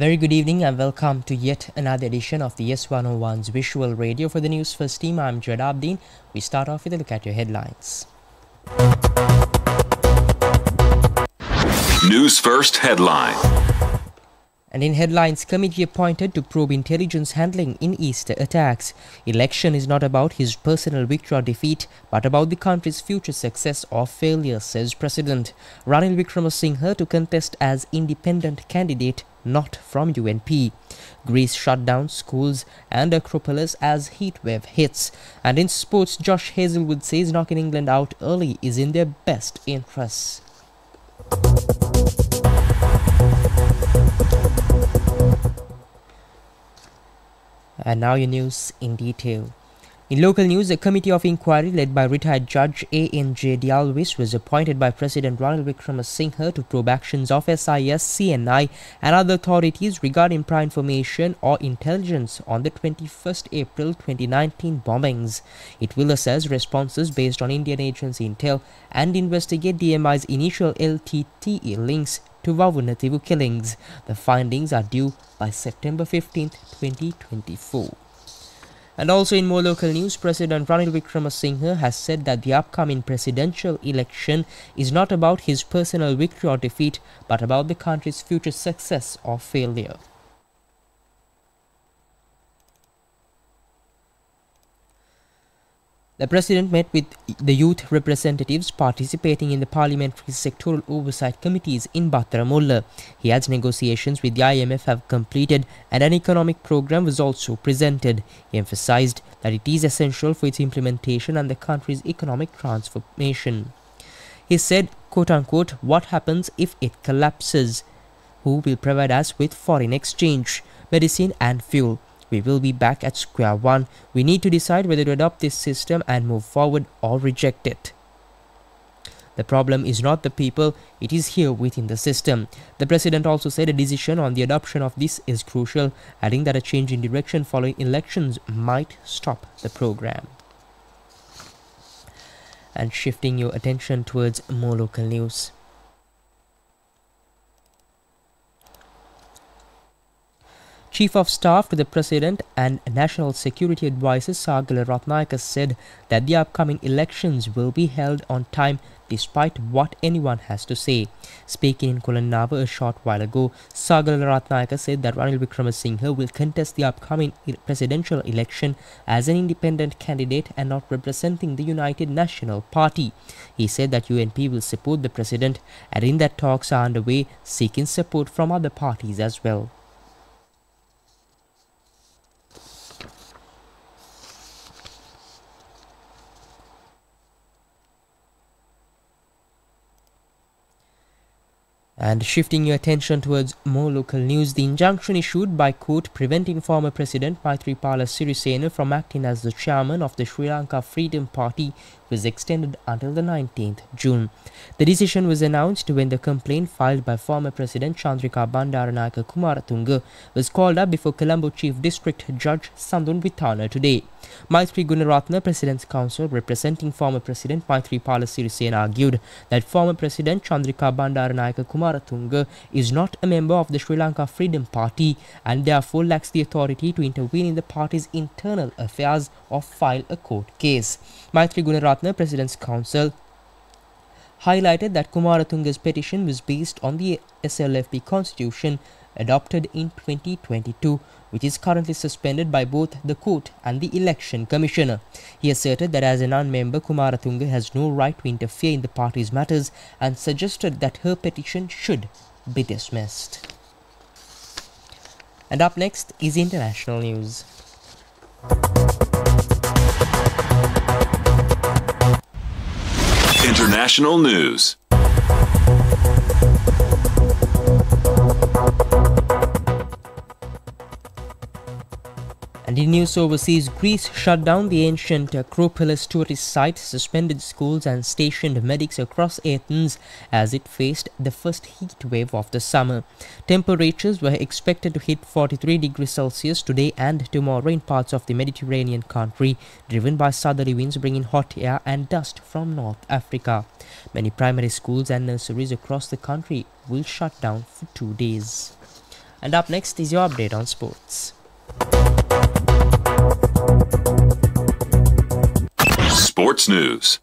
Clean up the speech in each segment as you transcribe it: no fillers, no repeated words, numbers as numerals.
very good evening and welcome to yet another edition of the YES101's Visual Radio. For the Newsfirst team, I'm Jadabdeen. We start off with a look at your headlines. Newsfirst headline. And in headlines, committee appointed to probe intelligence handling in Easter attacks. Election is not about his personal victory or defeat, but about the country's future success or failure, says President Ranil Wickremesinghe to contest as independent candidate, not from UNP. Greece shut down schools and Acropolis as heatwave hits. And in sports, Josh Hazlewood says knocking England out early is in their best interests. And now your news in detail. In local news, a committee of inquiry led by retired Judge A.N.J. Dialvis was appointed by President Ranil Wickremesinghe to probe actions of SIS, CNI and other authorities regarding prior information or intelligence on the 21st April 2019 bombings. It will assess responses based on Indian agency intel and investigate DMI's initial LTTE links to Vavunathivu killings. The findings are due by September 15, 2024. And also in more local news, President Ranil Wickremesinghe has said that the upcoming presidential election is not about his personal victory or defeat, but about the country's future success or failure. The President met with the youth representatives participating in the parliamentary sectoral oversight committees in Baramulla. He adds negotiations with the IMF have completed and an economic program was also presented. He emphasized that it is essential for its implementation and the country's economic transformation. He said, quote-unquote, what happens if it collapses? Who will provide us with foreign exchange, medicine and fuel? We will be back at square one. We need to decide whether to adopt this system and move forward or reject it. The problem is not the people, it is here within the system. The President also said a decision on the adoption of this is crucial, adding that a change in direction following elections might stop the program. And shifting your attention towards more local news. Chief of Staff to the President and National Security Advisor Sagala Ratnayaka said that the upcoming elections will be held on time despite what anyone has to say. Speaking in Kulannava a short while ago, Sagala Ratnayaka said that Ranil Wickremesinghe will contest the upcoming presidential election as an independent candidate and not representing the United National Party. He said that UNP will support the President, adding that talks are underway seeking support from other parties as well. And shifting your attention towards more local news, the injunction issued by court preventing former President Maithripala Sirisena from acting as the chairman of the Sri Lanka Freedom Party was extended until the 19th June. The decision was announced when the complaint filed by former President Chandrika Bandaranayake Kumaratunga was called up before Colombo Chief District Judge Sandun Vitana today. Maitri Gunaratna, President's counsel representing former President Maithripala Sirisena, argued that former President Chandrika Bandaranayake Kumaratunga is not a member of the Sri Lanka Freedom Party and therefore lacks the authority to intervene in the party's internal affairs or file a court case. Maitri Gunaratna, President's counsel, highlighted that Kumaratunga's petition was based on the SLFP constitution adopted in 2022, which is currently suspended by both the court and the election commissioner. He asserted that as a non-member, Kumaratunga has no right to interfere in the party's matters and suggested that her petition should be dismissed. And up next is international news. International news. And in news overseas, Greece shut down the ancient Acropolis tourist site, suspended schools and stationed medics across Athens as it faced the first heat wave of the summer. Temperatures were expected to hit 43 degrees Celsius today and tomorrow in parts of the Mediterranean country, driven by southerly winds bringing hot air and dust from North Africa. Many primary schools and nurseries across the country will shut down for 2 days. And up next is your update on sports. Sports news.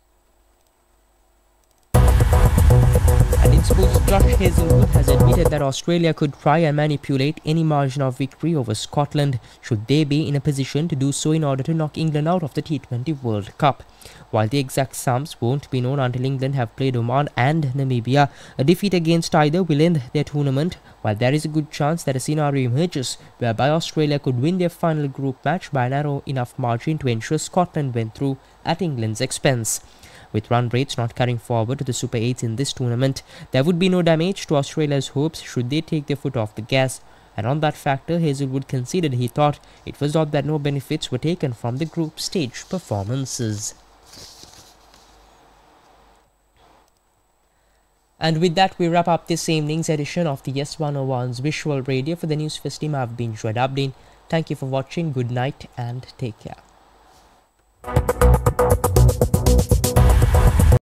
And in sports, Josh Hazelwood has admitted that Australia could try and manipulate any margin of victory over Scotland should they be in a position to do so in order to knock England out of the T20 World Cup. While the exact sums won't be known until England have played Oman and Namibia, a defeat against either will end their tournament, while there is a good chance that a scenario emerges whereby Australia could win their final group match by a narrow enough margin to ensure Scotland went through at England's expense. With run rates not carrying forward to the Super 8s in this tournament, there would be no damage to Australia's hopes should they take their foot off the gas. And on that factor, Hazelwood conceded he thought it was odd that no benefits were taken from the group stage performances. And with that, we wrap up this evening's edition of the YES101's Visual Radio. For the Newsfirst team, I've been Joy Abdin. Thank you for watching, good night and take care.